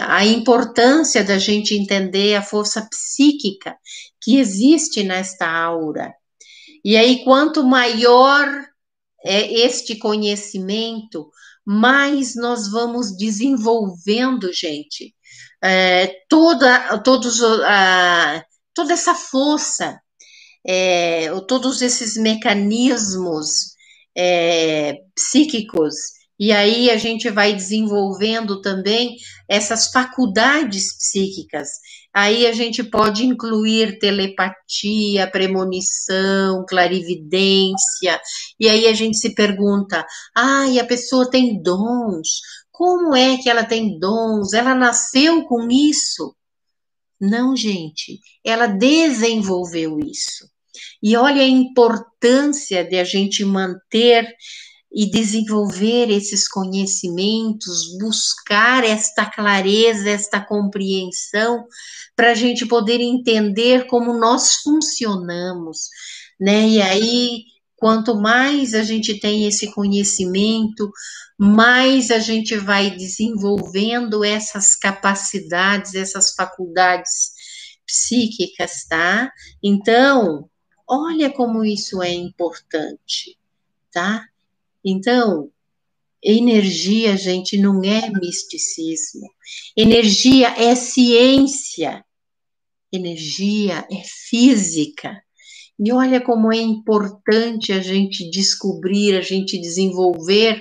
A importância da gente entender a força psíquica que existe nesta aura. E aí, quanto maior é este conhecimento, mais nós vamos desenvolvendo, gente, toda essa força, todos esses mecanismos psíquicos, e aí a gente vai desenvolvendo também essas faculdades psíquicas. Aí a gente pode incluir telepatia, premonição, clarividência, e aí a gente se pergunta, e a pessoa tem dons, como é que ela tem dons? Ela nasceu com isso? Não, gente, ela desenvolveu isso. E olha a importância de a gente manter e desenvolver esses conhecimentos, buscar esta clareza, esta compreensão, para a gente poder entender como nós funcionamos, né? E aí, quanto mais a gente tem esse conhecimento, mais a gente vai desenvolvendo essas capacidades, essas faculdades psíquicas, tá? Então, olha como isso é importante, tá? Então, energia, gente, não é misticismo. Energia é ciência. Energia é física. E olha como é importante a gente descobrir, a gente desenvolver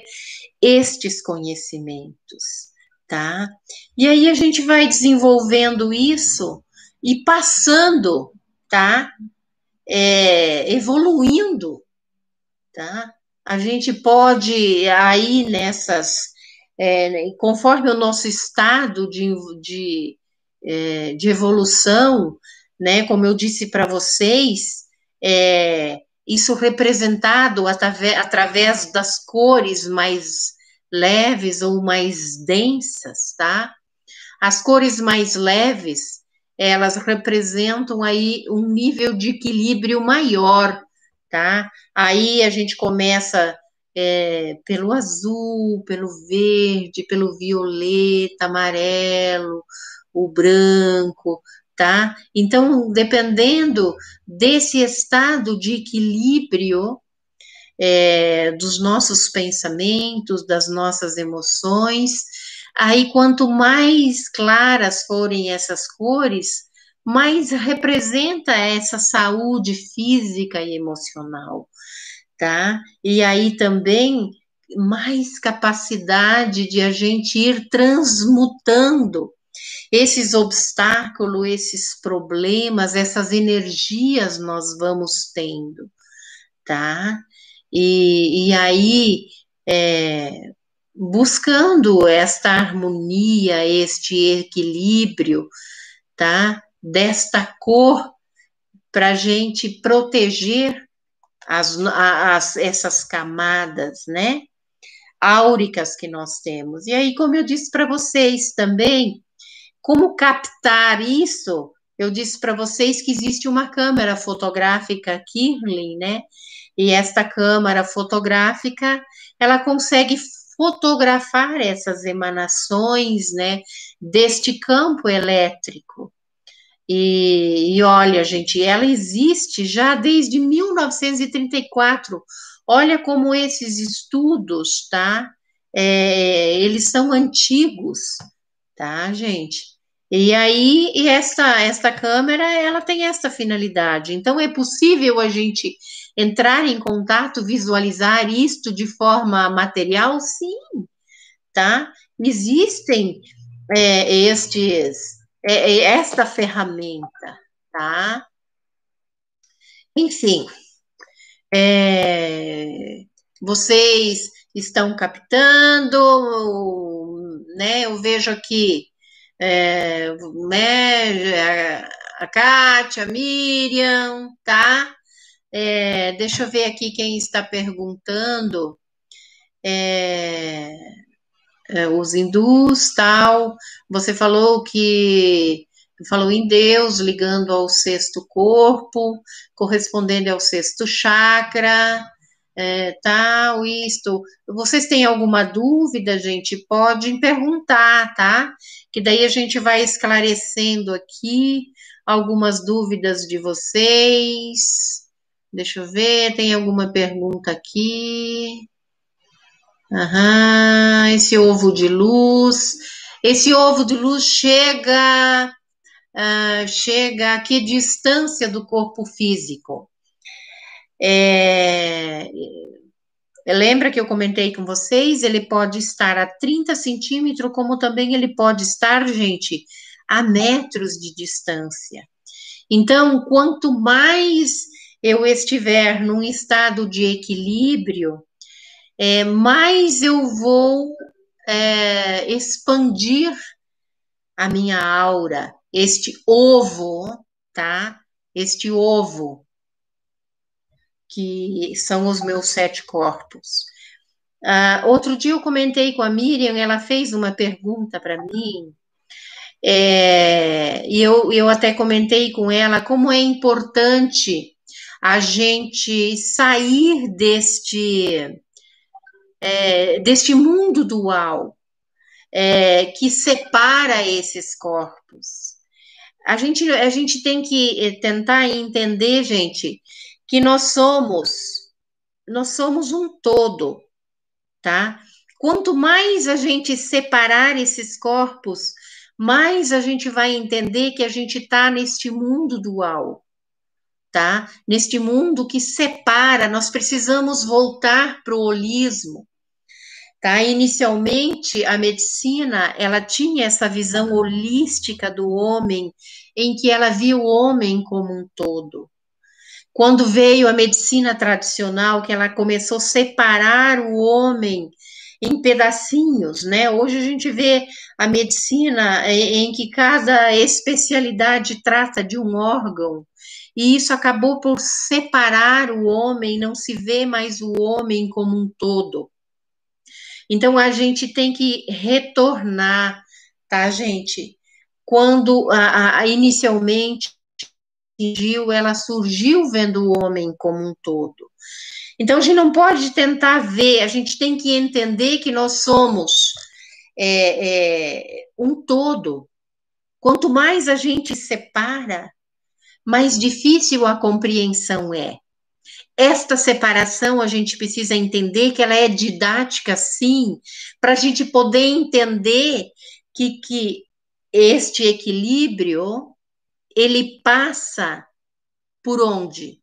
estes conhecimentos, tá? E aí a gente vai desenvolvendo isso e passando, tá? Evoluindo, tá? A gente pode aí conforme o nosso estado de evolução, né? Como eu disse para vocês, isso representado através das cores mais leves ou mais densas, tá? As cores mais leves, elas representam aí um nível de equilíbrio maior, tá? Aí a gente começa pelo azul, pelo verde, pelo violeta, amarelo, o branco, tá? Então, dependendo desse estado de equilíbrio dos nossos pensamentos, das nossas emoções, aí quanto mais claras forem essas cores, mais representa essa saúde física e emocional, tá? E aí também mais capacidade de a gente ir transmutando esses obstáculos, esses problemas, essas energias nós vamos tendo, tá? E aí, buscando esta harmonia, este equilíbrio, tá? Desta cor, para a gente proteger essas camadas, né? Áuricas que nós temos. E aí, como eu disse para vocês também, como captar isso? Eu disse para vocês que existe uma câmera fotográfica Kirlian, né? E esta câmera fotográfica, ela consegue fotografar essas emanações, né, deste campo elétrico. E olha, gente, ela existe já desde 1934. Olha como esses estudos, tá? eles são antigos, tá, gente? E aí, esta câmera, ela tem essa finalidade. Então, é possível a gente entrar em contato, visualizar isto de forma material? Sim, tá? Existem esta ferramenta, tá? Enfim, é, vocês estão captando, né? Eu vejo aqui, né, a Kátia, a Miriam, tá? Deixa eu ver aqui quem está perguntando. É, os hindus, tal. Você falou em Deus, ligando ao sexto corpo, correspondendo ao sexto chakra, tal, isto. Vocês têm alguma dúvida, gente? Podem perguntar, tá? Que daí a gente vai esclarecendo aqui algumas dúvidas de vocês. Deixa eu ver, tem alguma pergunta aqui? Aham, esse ovo de luz. Esse ovo de luz chega a que distância do corpo físico? Lembra que eu comentei com vocês? Ele pode estar a 30 centímetros, como também ele pode estar, gente, a metros de distância. Então, quanto mais eu estiver num estado de equilíbrio, mais eu vou expandir a minha aura, este ovo, tá? Este ovo, que são os meus 7 corpos. Outro dia eu comentei com a Miriam, ela fez uma pergunta para mim, e eu até comentei com ela como é importante a gente sair deste mundo dual, que separa esses corpos. A gente tem que tentar entender, gente, que nós somos um todo, tá? Quanto mais a gente separar esses corpos, mais a gente vai entender que a gente está neste mundo dual, tá? Neste mundo que separa, nós precisamos voltar para o holismo. Tá? Inicialmente, a medicina, ela tinha essa visão holística do homem, em que ela via o homem como um todo. Quando veio a medicina tradicional, que ela começou a separar o homem em pedacinhos, né? Hoje a gente vê a medicina em que cada especialidade trata de um órgão, e isso acabou por separar o homem, não se vê mais o homem como um todo. Então a gente tem que retornar, tá, gente? Quando inicialmente ela surgiu vendo o homem como um todo. Então a gente não pode tentar ver, a gente tem que entender que nós somos um todo. Quanto mais a gente separa, mais difícil a compreensão é. Esta separação a gente precisa entender que ela é didática, sim, para a gente poder entender que este equilíbrio ele passa por onde?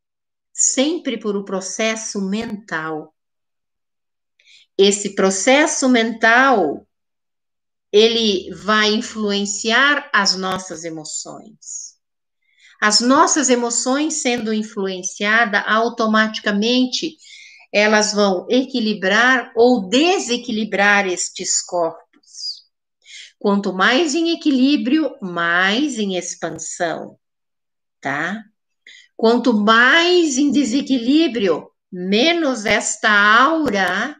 Sempre por o processo mental. Esse processo mental ele vai influenciar as nossas emoções. As nossas emoções sendo influenciadas, automaticamente elas vão equilibrar ou desequilibrar estes corpos. Quanto mais em equilíbrio, mais em expansão, tá? Quanto mais em desequilíbrio, menos esta aura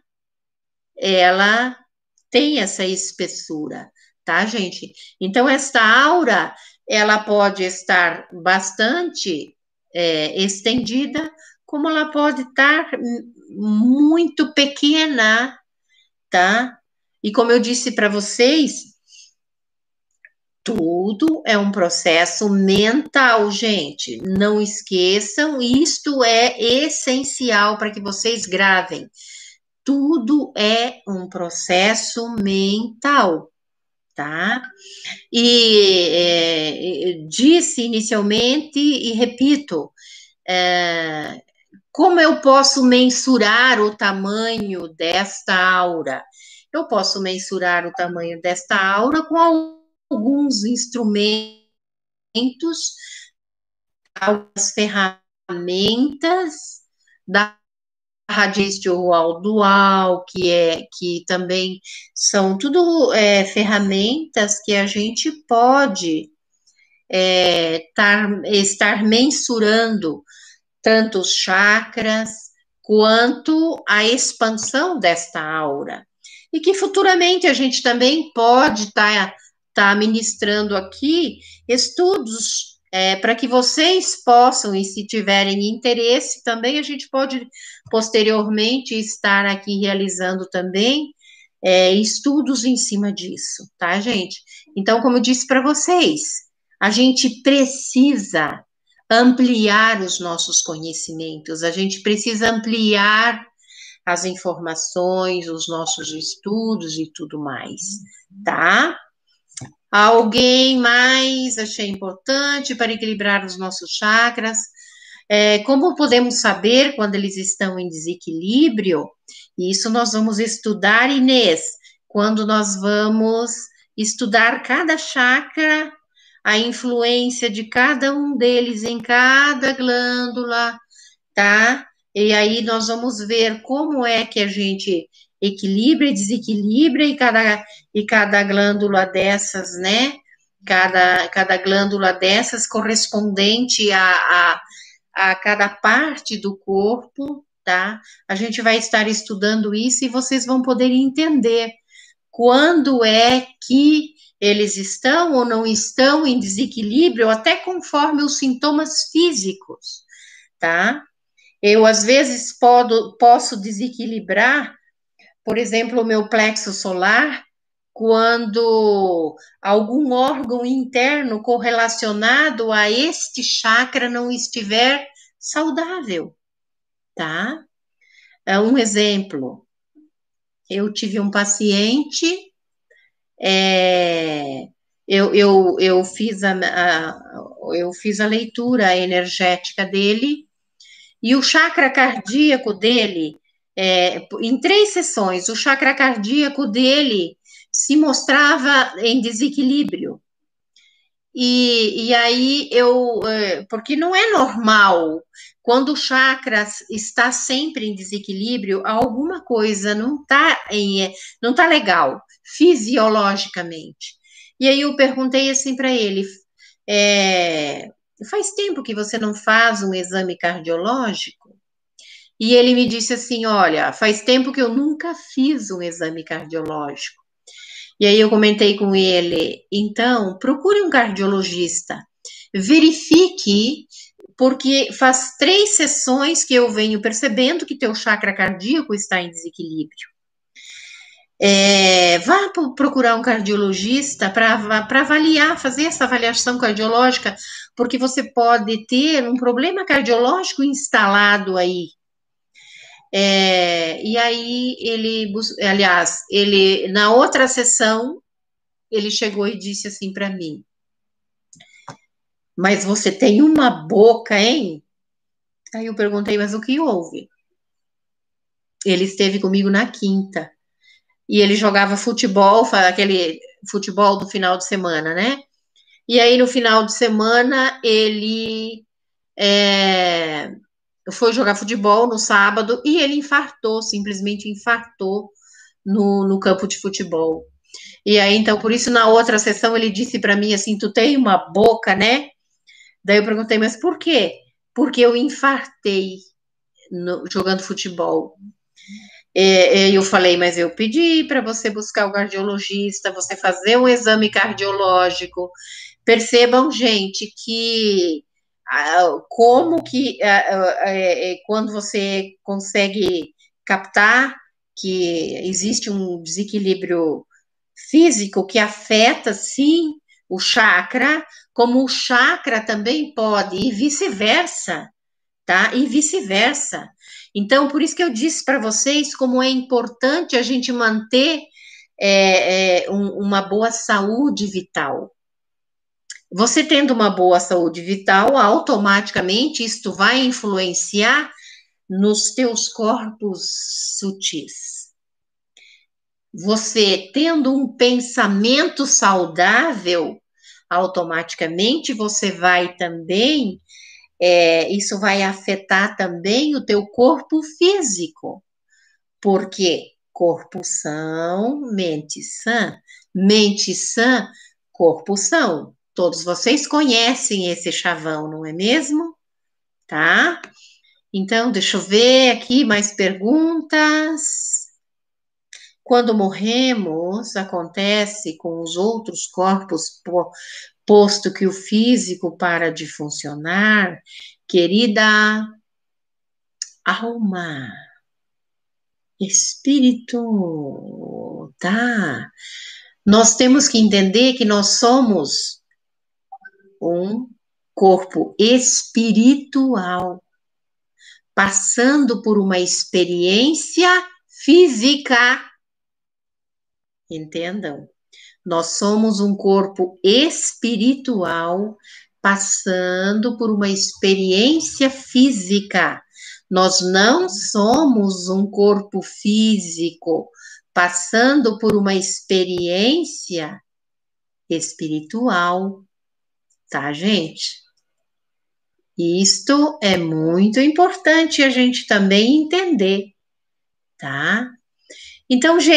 ela tem essa espessura, tá, gente? Então, esta aura ela pode estar bastante estendida, como ela pode estar muito pequena, tá? E como eu disse para vocês, tudo é um processo mental, gente. Não esqueçam, isto é essencial para que vocês gravem. tudo é um processo mental, tá? E disse inicialmente, e repito, é, como eu posso mensurar o tamanho desta aura? Eu posso mensurar o tamanho desta aura com alguns instrumentos, algumas ferramentas da radiestio dual, que também são tudo ferramentas que a gente pode estar mensurando tanto os chakras quanto a expansão desta aura. E que futuramente a gente também pode tá ministrando aqui estudos para que vocês possam, e se tiverem interesse, também a gente pode posteriormente estar aqui realizando também estudos em cima disso, tá, gente? Então, como eu disse para vocês, a gente precisa ampliar os nossos conhecimentos, a gente precisa ampliar as informações, os nossos estudos e tudo mais, tá? Alguém mais achei importante para equilibrar os nossos chakras? Como podemos saber quando eles estão em desequilíbrio? Isso nós vamos estudar, Inês, quando nós vamos estudar cada chakra, a influência de cada um deles em cada glândula, tá? E aí nós vamos ver como é que a gente equilibra e desequilibra e cada glândula dessas, né? Cada glândula dessas correspondente a cada parte do corpo, tá? A gente vai estar estudando isso e vocês vão poder entender quando é que eles estão ou não estão em desequilíbrio, até conforme os sintomas físicos, tá? Eu, às vezes, posso desequilibrar, por exemplo, o meu plexo solar, quando algum órgão interno correlacionado a este chakra não estiver saudável, tá? Um exemplo, eu tive um paciente, eu fiz eu fiz a leitura energética dele, e o chakra cardíaco dele, em 3 sessões, o chakra cardíaco dele se mostrava em desequilíbrio. E aí porque não é normal, quando o chakra está sempre em desequilíbrio, alguma coisa não tá legal, fisiologicamente. E aí eu perguntei assim para ele, faz tempo que você não faz um exame cardiológico? E ele me disse assim, olha, faz tempo que eu nunca fiz um exame cardiológico. E aí eu comentei com ele, então, procure um cardiologista, verifique, porque faz 3 sessões que eu venho percebendo que teu chakra cardíaco está em desequilíbrio. Vá procurar um cardiologista para avaliar, fazer essa avaliação cardiológica, porque você pode ter um problema cardiológico instalado aí. E aí ele na outra sessão ele chegou e disse assim para mim: mas você tem uma boca, hein? Aí eu perguntei, mas o que houve? Ele esteve comigo na quinta e ele jogava futebol, aquele futebol do final de semana, né? E aí no final de semana ele foi jogar futebol no sábado e ele infartou, simplesmente infartou no campo de futebol. E aí, então, por isso, na outra sessão, ele disse para mim assim: tu tem uma boca, né? Daí eu perguntei, mas por quê? Porque eu infartei jogando futebol. Eu falei, mas eu pedi para você buscar o cardiologista, você fazer um exame cardiológico. Percebam, gente, que como que quando você consegue captar que existe um desequilíbrio físico que afeta, sim, o chakra, como o chakra também pode, e vice-versa, tá? E vice-versa. Então, por isso que eu disse para vocês como é importante a gente manter uma boa saúde vital. Você tendo uma boa saúde vital, automaticamente isto vai influenciar nos teus corpos sutis. Você tendo um pensamento saudável, automaticamente você vai também, isso vai afetar também o teu corpo físico, porque corpo são, mente sã, corpo são. Todos vocês conhecem esse chavão, não é mesmo? Tá? Então, deixa eu ver aqui mais perguntas. Quando morremos, acontece com os outros corpos, posto que o físico para de funcionar, querida alma, espírito, tá? Nós temos que entender que nós somos um corpo espiritual, passando por uma experiência física. Entendam? Nós somos um corpo espiritual passando por uma experiência física. Nós não somos um corpo físico passando por uma experiência espiritual, tá, gente? Isto é muito importante a gente também entender, tá? Então, gente,